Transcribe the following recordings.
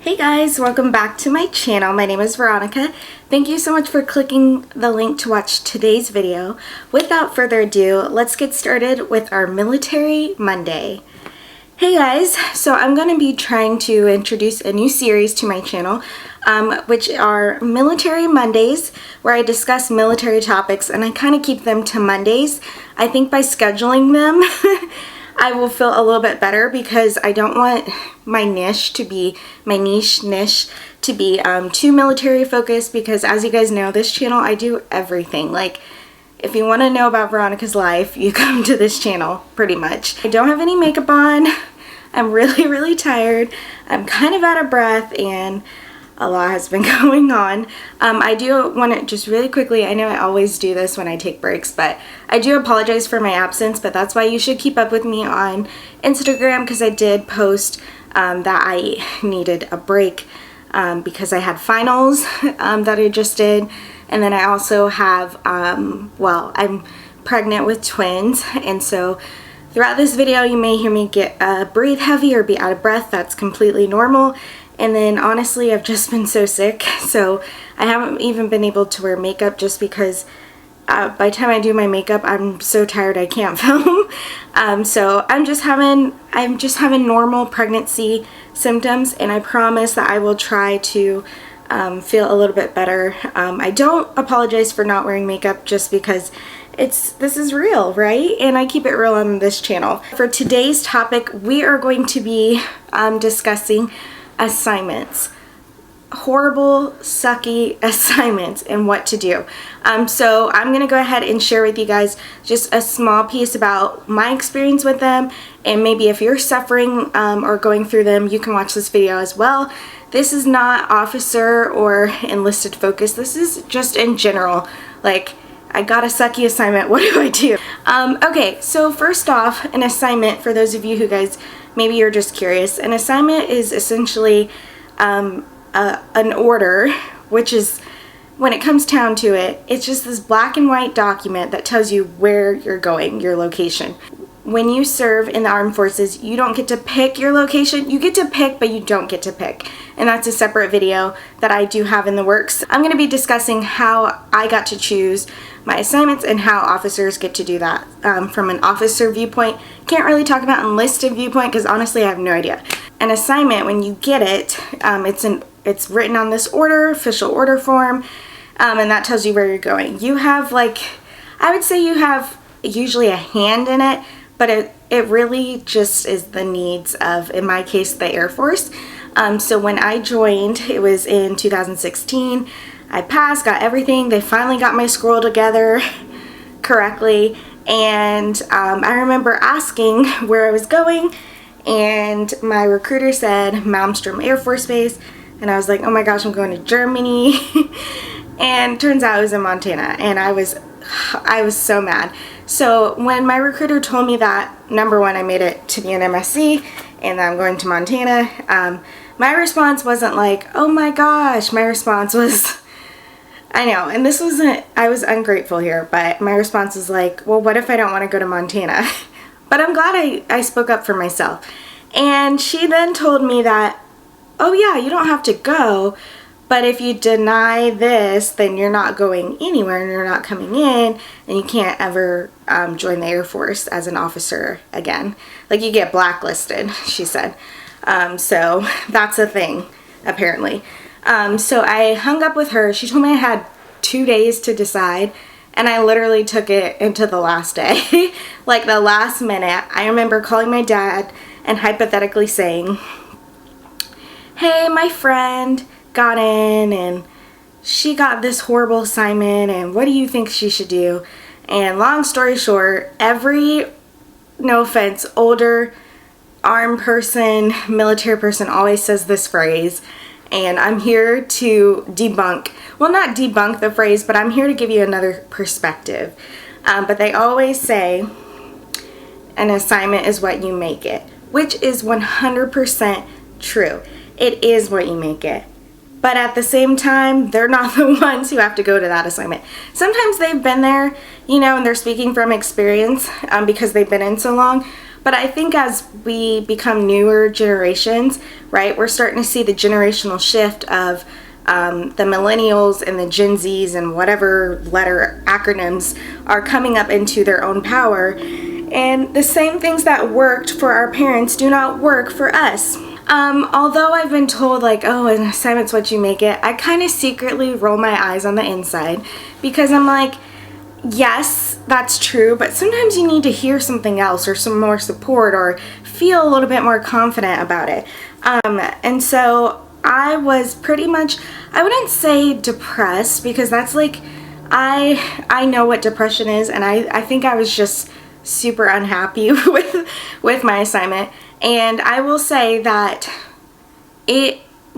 Hey guys, welcome back to my channel. My name is Veronica. Thank you so much for clicking the link to watch today's video. Without further ado, let's get started with our Military Monday. Hey guys, so I'm going to be trying to introduce a new series to my channel, which are Military Mondays, where I discuss military topics and I kind of keep them to Mondays. I think by scheduling them, I will feel a little bit better because I don't want my niche to be too military focused, because as you guys know, this channel, I do everything. Like, if you want to know about Veronica's life, you come to this channel, pretty much. I don't have any makeup on. I'm really tired. I'm kind of out of breath and a lot has been going on. I do want to just really quickly, I know I always do this when I take breaks, but I do apologize for my absence, but that's why you should keep up with me on Instagram, because I did post that I needed a break because I had finals that I just did. And then I also have, well, I'm pregnant with twins, and so throughout this video you may hear me get breathe heavy or be out of breath. That's completely normal. And then honestly, I've just been so sick, so I haven't even been able to wear makeup just because by the time I do my makeup, I'm so tired I can't film. So I'm just having normal pregnancy symptoms, and I promise that I will try to feel a little bit better. I don't apologize for not wearing makeup just because this is real, right? And I keep it real on this channel. For today's topic, we are going to be discussing assignments. Horrible, sucky assignments and what to do. So I'm gonna go ahead and share with you guys just a small piece about my experience with them, and maybe if you're suffering or going through them, you can watch this video as well. This is not officer or enlisted focused. This is just in general, like, I got a sucky assignment, what do I do? Okay, so first off, an assignment, for those of you who guys, maybe you're just curious, an assignment is essentially an order, which is, when it comes down to it, it's just this black and white document that tells you where you're going, your location. When you serve in the armed forces, you don't get to pick your location. You get to pick, but you don't get to pick. And that's a separate video that I do have in the works. I'm going to be discussing how I got to choose my assignments and how officers get to do that from an officer viewpoint. Can't really talk about enlisted viewpoint because honestly I have no idea. An assignment, when you get it, it's written on this order, official order form, and that tells you where you're going. You have, like, I would say you have usually a hand in it, but it really just is the needs of, in my case, the Air Force. So when I joined, it was in 2016, I passed, got everything. They finally got my scroll together correctly, and I remember asking where I was going, and my recruiter said Malmstrom Air Force Base, and I was like, oh my gosh, I'm going to Germany. And turns out it was in Montana, and I was so mad. So when my recruiter told me that, number one, I made it to be an MSC and I'm going to Montana, my response wasn't like, oh my gosh. My response was, I know, and this wasn't, I was ungrateful here, but my response was like, well, what if I don't want to go to Montana? But I'm glad I spoke up for myself. And she then told me that, oh yeah, you don't have to go, but if you deny this, then you're not going anywhere and you're not coming in, and you can't ever join the Air Force as an officer again. Like, you get blacklisted, she said. So that's a thing, apparently. So I hung up with her. She told me I had 2 days to decide, and I literally took it into the last day. Like, the last minute, I remember calling my dad and hypothetically saying, hey, my friend got in and she got this horrible assignment, and what do you think she should do? And long story short, every, no offense, older armed person, military person always says this phrase, and I'm here to debunk, well, not debunk the phrase, but I'm here to give you another perspective. But they always say an assignment is what you make it, which is 100% true. It is what you make it. But at the same time, they're not the ones who have to go to that assignment. Sometimes they've been there, you know, and they're speaking from experience because they've been in so long. But I think as we become newer generations, right, we're starting to see the generational shift of the millennials and the Gen Zs and whatever letter acronyms are coming up into their own power. And the same things that worked for our parents do not work for us. Although I've been told like, oh, an assignment's what you make it, I kind of secretly roll my eyes on the inside because I'm like, yes, that's true, but sometimes you need to hear something else or some more support or feel a little bit more confident about it. And so I was pretty much, I wouldn't say depressed because that's like, I know what depression is, and I think I was just super unhappy with my assignment. And I will say that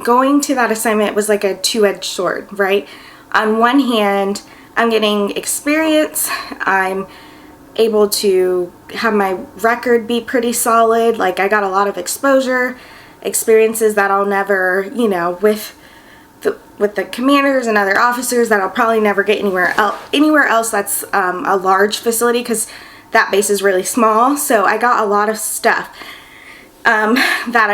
going to that assignment was like a two-edged sword, right? On one hand, I'm getting experience, I'm able to have my record be pretty solid, like I got a lot of exposure, experiences that I'll never, you know, with the commanders and other officers that I'll probably never get anywhere else that's a large facility, because that base is really small. So I got a lot of stuff that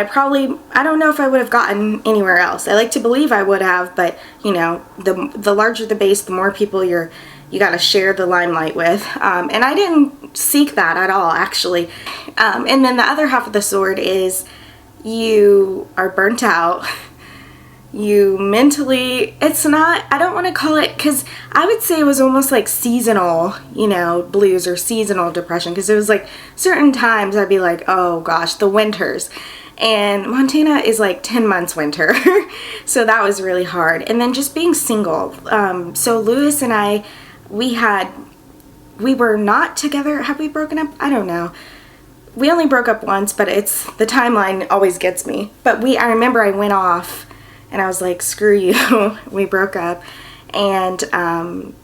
I don't know if I would have gotten anywhere else. I like to believe I would have, but you know, the larger the base, the more people you got to share the limelight with. And I didn't seek that at all, actually. And then the other half of the sword is you are burnt out. You mentally, it's not, I don't want to call it, because I would say it was almost like seasonal, you know, blues or seasonal depression, because it was like certain times I'd be like, oh gosh, the winters. And Montana is like 10 months winter. So that was really hard. And then just being single. So Lewis and I, we were not together. Have we broken up? I don't know. We only broke up once, but the timeline always gets me. But I remember I went off and I was like, screw you. We broke up and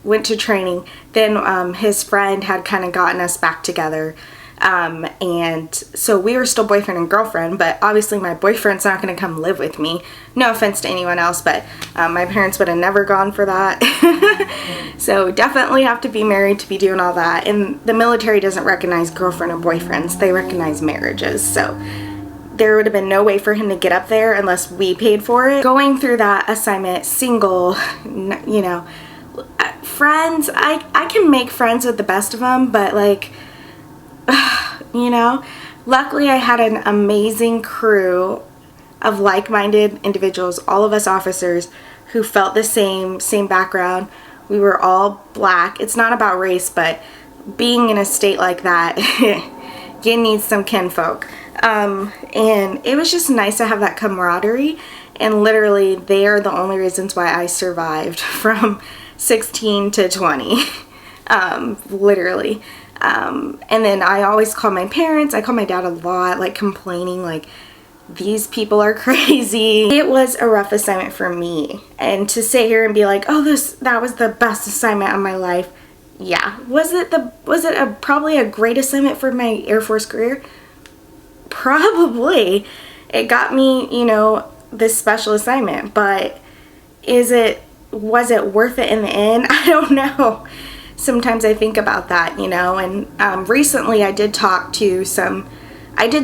went to training. Then his friend had kind of gotten us back together. And so we were still boyfriend and girlfriend, but obviously my boyfriend's not going to come live with me. No offense to anyone else, but my parents would have never gone for that. So definitely have to be married to be doing all that. And the military doesn't recognize girlfriend and boyfriends. They recognize marriages. So there would have been no way for him to get up there unless we paid for it. Going through that assignment, single, you know, friends, I can make friends with the best of them, but like, you know, luckily I had an amazing crew of like-minded individuals, all of us officers who felt the same background. We were all black. It's not about race, but being in a state like that, you need some kinfolk. And it was just nice to have that camaraderie, and literally they are the only reasons why I survived from 16 to 20, literally. And then I always call my parents, I call my dad a lot, like complaining, like, these people are crazy. It was a rough assignment for me, and to sit here and be like, oh, that was the best assignment of my life. Yeah. Was it probably a great assignment for my Air Force career? Probably. It got me, you know, this special assignment, but was it worth it in the end? I don't know. Sometimes I think about that, you know, and recently I did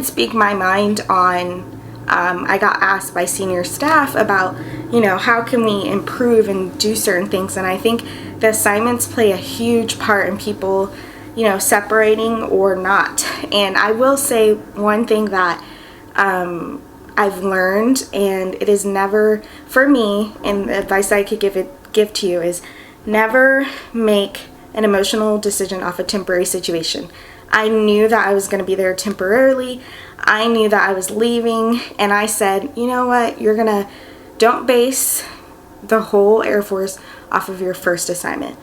speak my mind on, I got asked by senior staff about, you know, how can we improve and do certain things, and I think the assignments play a huge part in people, you know, separating or not. And I will say one thing that I've learned, and it is never, for me, and the advice I could give to you is never make an emotional decision off a temporary situation. I knew that I was going to be there temporarily. I knew that I was leaving, and I said, you know what, don't base the whole Air Force off of your first assignment.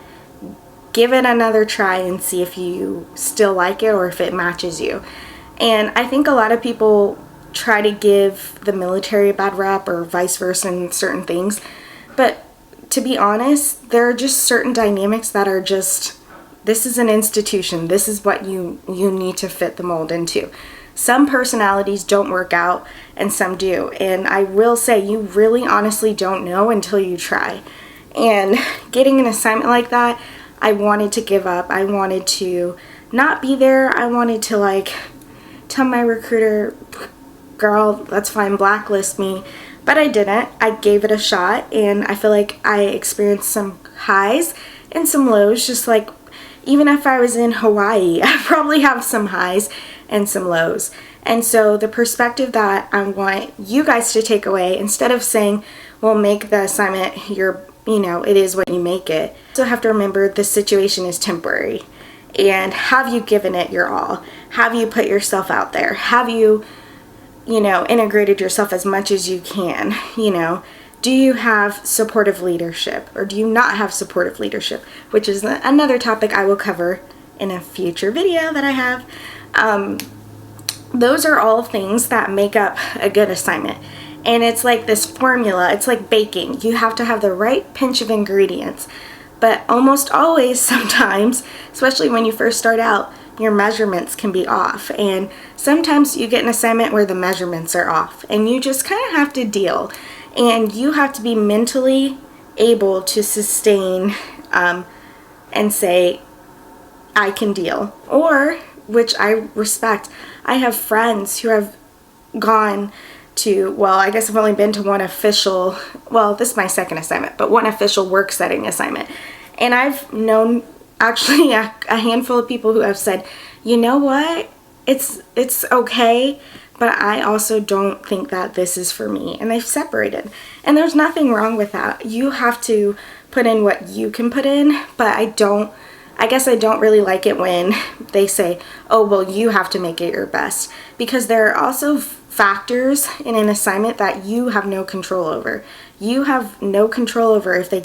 Give it another try and see if you still like it or if it matches you. And I think a lot of people try to give the military a bad rap or vice versa in certain things. But to be honest, there are just certain dynamics that are just, this is an institution. This is what you need to fit the mold into. Some personalities don't work out and some do. And I will say, you really honestly don't know until you try. And getting an assignment like that, I wanted to give up. I wanted to not be there. I wanted to tell my recruiter, girl, that's fine, blacklist me. But I didn't. I gave it a shot, and I feel like I experienced some highs and some lows, just like even if I was in Hawaii, I probably have some highs and some lows. And so the perspective that I want you guys to take away, instead of saying, well, make the assignment it is what you make it. You also have to remember the situation is temporary. And have you given it your all? Have you put yourself out there? Have you, integrated yourself as much as you can? Do you have supportive leadership, or do you not have supportive leadership? Which is another topic I will cover in a future video that I have. Those are all things that make up a good assignment. And it's like this formula. It's like baking. You have to have the right pinch of ingredients. But almost always, sometimes, especially when you first start out, your measurements can be off. And sometimes you get an assignment where the measurements are off. And you just kind of have to deal. And you have to be mentally able to sustain and say, I can deal. Or, which I respect, I have friends who have gone to, well, I guess I've only been to one official, well, this is my second assignment, but one official work setting assignment. And I've known actually a handful of people who have said, you know what, it's okay, but I also don't think that this is for me. And they've separated. And there's nothing wrong with that. You have to put in what you can put in, but I guess I don't really like it when they say, oh, well, you have to make it your best. Because there are also factors in an assignment that you have no control over. You have no control over if they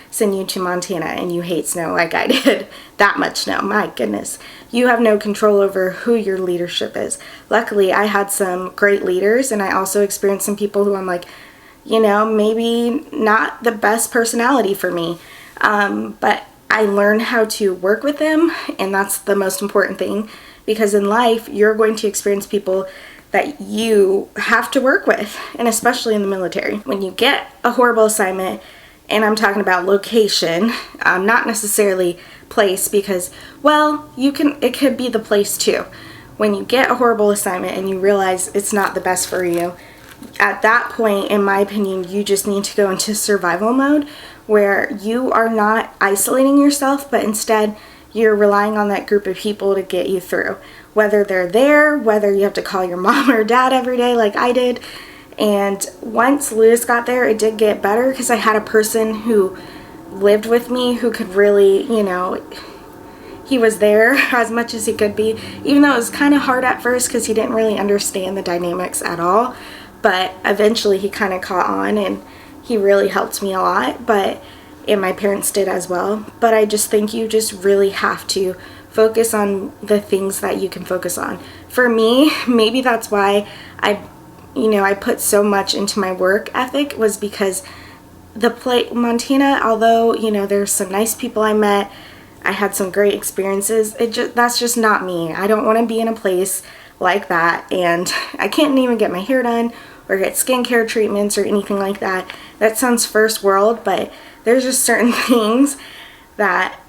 send you to Montana and you hate snow like I did. That much snow, my goodness. You have no control over who your leadership is. Luckily, I had some great leaders, and I also experienced some people who I'm like, maybe not the best personality for me. But I learned how to work with them, and that's the most important thing, because in life, you're going to experience people that you have to work with, and especially in the military. When you get a horrible assignment, and I'm talking about location, not necessarily place, because, well, it could be the place too. When you get a horrible assignment and you realize it's not the best for you, at that point, in my opinion, you just need to go into survival mode, where you are not isolating yourself, but instead you're relying on that group of people to get you through. Whether they're there, whether you have to call your mom or dad every day like I did. And once Lewis got there, it did get better because I had a person who lived with me who could really, he was there as much as he could be. Even though it was kind of hard at first because he didn't really understand the dynamics at all. But eventually he kind of caught on, and he really helped me a lot. And my parents did as well. But I just think you just really have to focus on the things that you can focus on. For me, maybe that's why I put so much into my work ethic, was because Montana, although, there's some nice people I met, I had some great experiences, that's just not me. I don't want to be in a place like that, and I can't even get my hair done or get skincare treatments or anything like that. That sounds first world, but there's just certain things that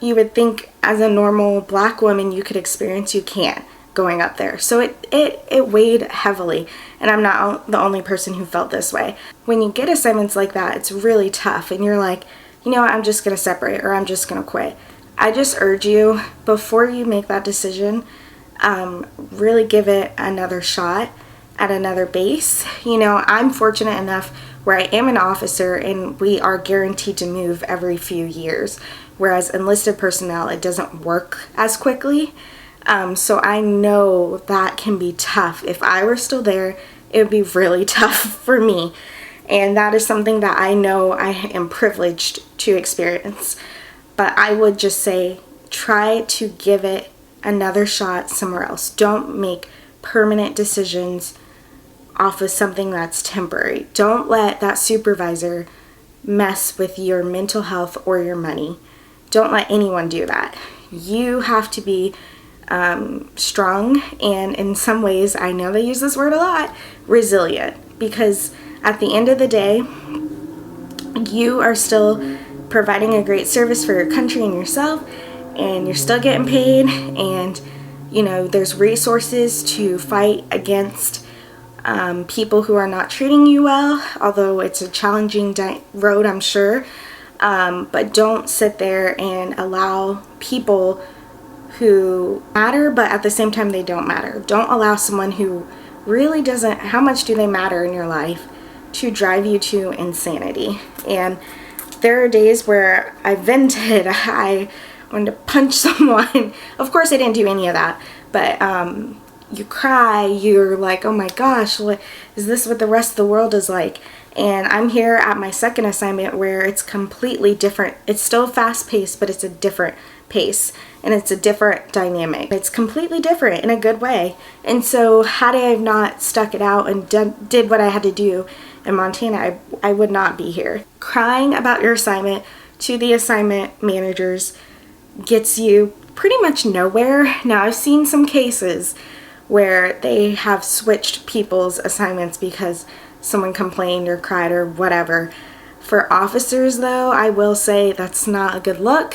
you would think as a normal black woman you could experience, you can't going up there. So it weighed heavily, and I'm not the only person who felt this way. When you get assignments like that, it's really tough, and you're like, I'm just going to separate, or I'm just going to quit. I just urge you, before you make that decision, really give it another shot at another base. I'm fortunate enough where I am an officer and we are guaranteed to move every few years, whereas enlisted personnel, it doesn't work as quickly. So I know that can be tough. If I were still there, it would be really tough for me. And that is something that I know I am privileged to experience. But I would just say, try to give it another shot somewhere else. Don't make permanent decisions off of something that's temporary. Don't let that supervisor mess with your mental health or your money. Don't let anyone do that. You have to be strong, and in some ways, I know they use this word a lot, resilient, because at the end of the day, you are still providing a great service for your country and yourself, and you're still getting paid, and you know, there's resources to fight against people who are not treating you well, although it's a challenging road, I'm sure. But don't sit there and allow people who matter, but at the same time they don't matter. Don't allow someone who really doesn't, how much do they matter in your life, to drive you to insanity. And there are days where I vented, I wanted to punch someone. Of course I didn't do any of that, but you cry, you're like, oh my gosh, what is this, what the rest of the world is like? And I'm here at my second assignment where it's completely different. It's still fast paced, but it's a different pace and it's a different dynamic. It's completely different in a good way. And so had I not stuck it out and did what I had to do in Montana, I would not be here. Crying about your assignment to the assignment managers gets you pretty much nowhere. Now, I've seen some cases where they have switched people's assignments because someone complained or cried or whatever. For officers, though, I will say that's not a good look,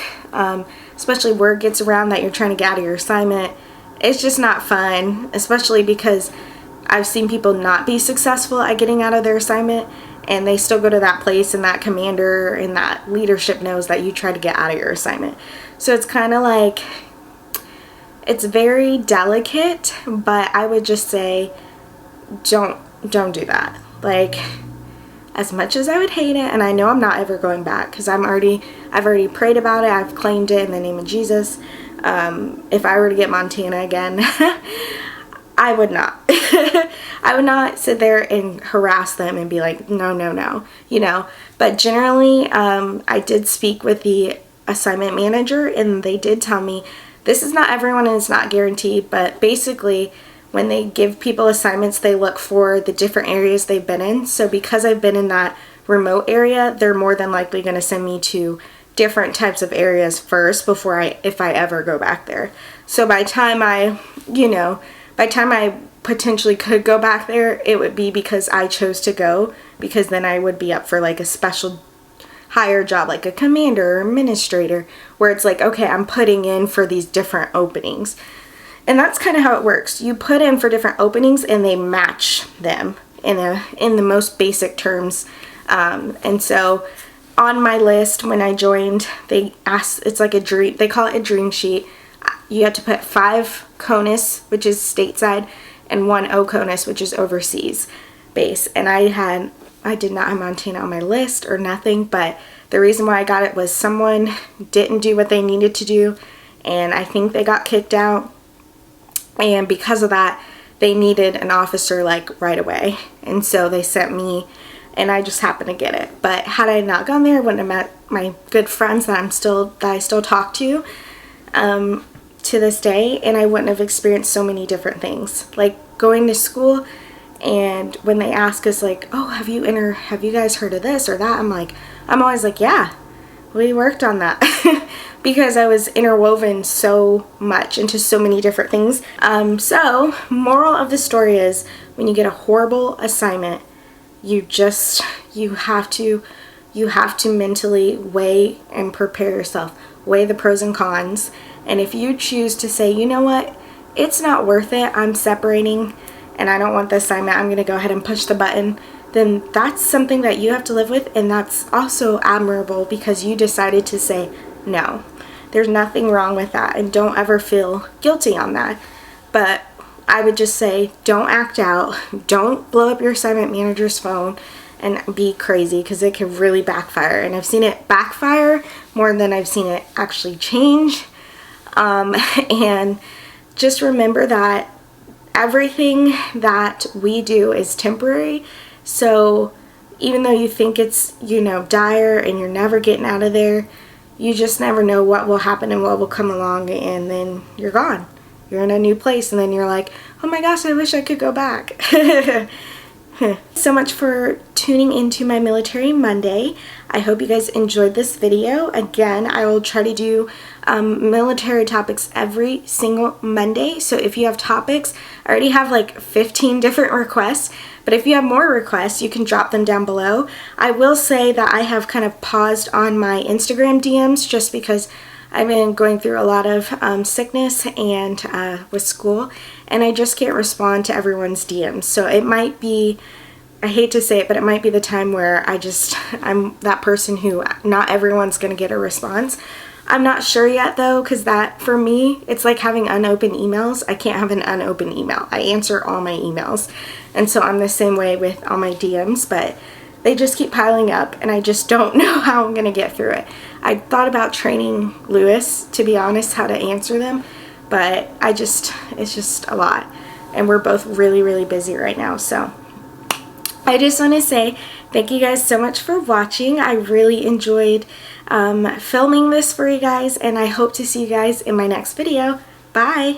especially word gets around that you're trying to get out of your assignment. It's just not fun, especially because I've seen people not be successful at getting out of their assignment, and they still go to that place, and that commander and that leadership knows that you try to get out of your assignment. So it's kind of like, it's very delicate, but I would just say don't do that. Like, as much as I would hate it, and I know I'm not ever going back because I've already prayed about it, I've claimed it in the name of Jesus. If I were to get Montana again, I would not. I would not sit there and harass them and be like, no, you know. But generally, I did speak with the assignment manager, and they did tell me this is not everyone and it's not guaranteed, but basically when they give people assignments, they look for the different areas they've been in. So because I've been in that remote area, they're more than likely going to send me to different types of areas first before if I ever go back there. So by the time I potentially could go back there, it would be because I chose to go, because then I would be up for like a special higher job, like a commander or administrator, where it's like, okay, I'm putting in for these different openings. And that's kind of how it works. You put in for different openings and they match them in the most basic terms. And so on my list when I joined, they asked, it's like a dream, they call it a dream sheet. You have to put 5 CONUS, which is stateside, and 1 OCONUS, which is overseas base. And I did not have Montana on my list or nothing, but the reason why I got it was someone didn't do what they needed to do, and I think they got kicked out. And because of that, they needed an officer like right away. And so they sent me, and I just happened to get it. But had I not gone there, I wouldn't have met my good friends that I still talk to this day, and I wouldn't have experienced so many different things. Like going to school, and when they ask us like, oh, have you guys heard of this or that? I'm always like, yeah, we worked on that. Because I was interwoven so much into so many different things. So moral of the story is, when you get a horrible assignment, you have to mentally weigh and prepare yourself, weigh the pros and cons. And if you choose to say, you know what, it's not worth it, I'm separating and I don't want the assignment, I'm going to go ahead and push the button, then that's something that you have to live with. And that's also admirable because you decided to say no. There's nothing wrong with that, and don't ever feel guilty on that. But I would just say, don't act out, don't blow up your assignment manager's phone and be crazy, because it can really backfire. And I've seen it backfire more than I've seen it actually change. And just remember that everything that we do is temporary. So even though you think it's, dire and you're never getting out of there, you just never know what will happen and what will come along, and then you're gone. You're in a new place, and then you're like, oh my gosh, I wish I could go back. So much for tuning into my Military Monday. I hope you guys enjoyed this video. Again, I will try to do military topics every single Monday. So if you have topics, I already have like 15 different requests, but if you have more requests, you can drop them down below. I will say that I have kind of paused on my Instagram DMs just because I've been going through a lot of sickness and with school, and I just can't respond to everyone's DMs. So it might be, I hate to say it, but it might be the time where I'm that person who not everyone's going to get a response. I'm not sure yet though, because that, for me, it's like having unopened emails. I can't have an unopened email. I answer all my emails. And so I'm the same way with all my DMs, but they just keep piling up and I just don't know how I'm going to get through it. I thought about training Lewis, to be honest, how to answer them, but it's just a lot. And we're both really, really busy right now. So I just want to say thank you guys so much for watching. I really enjoyed filming this for you guys, and I hope to see you guys in my next video. Bye!